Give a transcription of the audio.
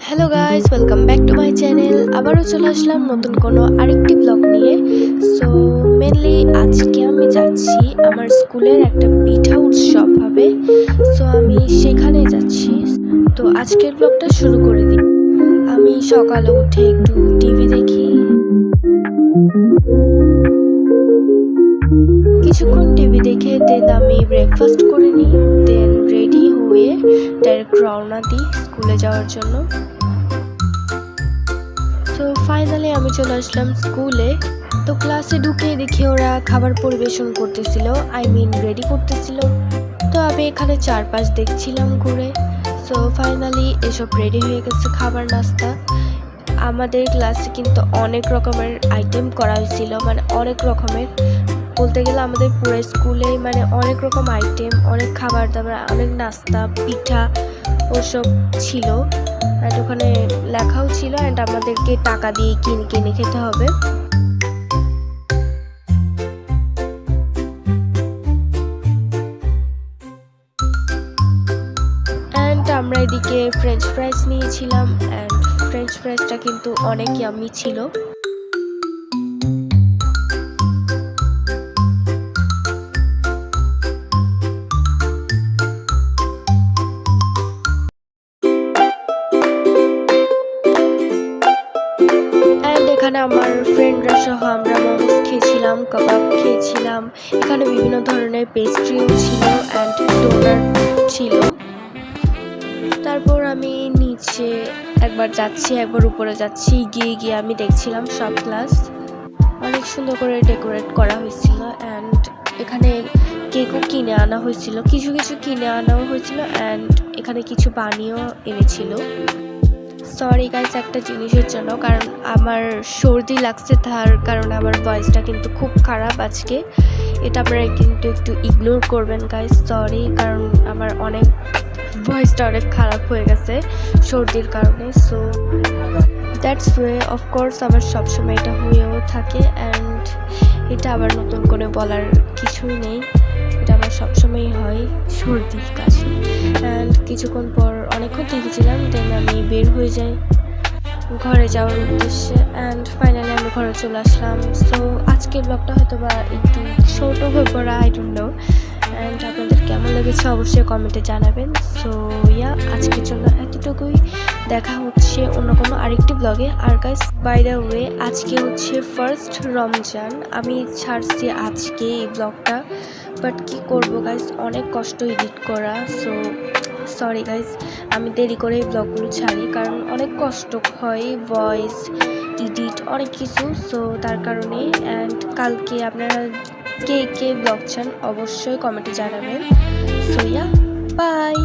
Hello guys, welcome back to my channel. আবারও চলে আসলাম নতুন কোনো আরেকটি ব্লগ নিয়ে। সো মেনলি আজকে আমি যাচ্ছি আমার স্কুলের একটা পিঠা উৎসব হবে। সো আমি সেখানে যাচ্ছি। তো আজকের ব্লগটা শুরু করে দিই। আমি সকালে উঠে একটু টিভি দেখি, কিছুক্ষণ টিভি দেখে দেন আমি ব্রেকফাস্ট করে নিই, দেন রেডি হয়ে ডাইরেক্ট রওনা দিই স্কুলে যাওয়ার জন্য। তো ফাইনালি আমি চলে আসলাম স্কুলে। তো ক্লাসে ঢুকে দেখি ওরা খাবার পরিবেশন করতেছিল, রেডি করতেছিল। তো আমি এখানে চারপাশ দেখছিলাম ঘুরে। সো ফাইনালি এসব রেডি হয়ে গেছে খাবার নাস্তা। আমাদের ক্লাসে কিন্তু অনেক রকমের আইটেম করা হয়েছিল, মানে অনেক রকমের বলতে গেলে আমাদের পুরো স্কুলে মানে অনেক রকম আইটেম, অনেক খাবার দাবার, অনেক নাস্তা পিঠা ওসব ছিল। অ্যান্ড ওখানে লেখাও ছিল অ্যান্ড আমাদেরকে টাকা দিয়ে কিনে কিনে খেতে হবে। অ্যান্ড আমরা এদিকে ফ্রেঞ্চ ফ্রাইজ নিয়েছিলাম অ্যান্ড ফ্রেঞ্চ ফ্রাইজটা কিন্তু অনেক ইয়াম্মি ছিল। এখানে আমার ফ্রেন্ডরা সহ আমরা মোমোস খেয়েছিলাম, কাবাব খেয়েছিলাম। এখানে বিভিন্ন ধরনের পেস্ট্রিও ছিল অ্যান্ড ডোনাট ছিল। তারপর আমি নিচে একবার যাচ্ছি, একবার উপরে যাচ্ছি। গিয়ে গিয়ে আমি দেখছিলাম সব ক্লাস অনেক সুন্দর করে ডেকোরেট করা হয়েছিল অ্যান্ড এখানে কেকও কিনে আনা হয়েছিল, কিছু কিছু কিনে আনাও হয়েছিল অ্যান্ড এখানে কিছু পানিও এনেছিল। সরি গাইস একটা জিনিসের জন্য, কারণ আমার সর্দি লাগছে, তার কারণে আমার ভয়েসটা কিন্তু খুব খারাপ আজকে। এটা আপনারা কিন্তু একটু ইগনোর করবেন গাইস, সরি, কারণ আমার অনেক ভয়েসটা অনেক খারাপ হয়ে গেছে সর্দির কারণে। সো দ্যাটস ওয়ে, অফকোর্স আমার সবসময় এটা হয়েও থাকে অ্যান্ড এটা আবার নতুন করে বলার কিছুই নেই, এটা আমার সবসময়ই হয় সর্দি কাশি। অ্যান্ড কিছুক্ষণ পর অনেকক্ষণ দেখেছিলাম, দেন আমি বের হয়ে যাই ঘরে যাওয়ার উদ্দেশ্যে অ্যান্ড ফাইনালি আমি ঘরে চলে আসলাম। সো আজকের ব্লগটা হয়তো বা একটু ছোটো হয়ে পড়া, আই ডোন্ট নো। অ্যান্ড আপনাদের কেমন লেগেছে অবশ্যই কমেন্টে জানাবেন। সো আজকের জন্য এতটুকুই, দেখা হচ্ছে অন্য কোনো আরেকটি ব্লগে। আর গাইস বাই দ্য ওয়ে, আজকে হচ্ছে ফার্স্ট রমজান, আমি ছাড়ছি আজকে এই ব্লগটা, বাট কি করবো গাইস, অনেক কষ্ট এডিট করা। সো সরি গাইস, আমি দেরি করে এই ব্লগগুলো ছাড়ি কারণ অনেক কষ্ট হয়, ভয়েস এডিট অনেক কিছু। সো তার কারণে অ্যান্ড কালকে আপনারা কে কে ব্লগ চান অবশ্যই কমেন্টে জানাবেন। So by.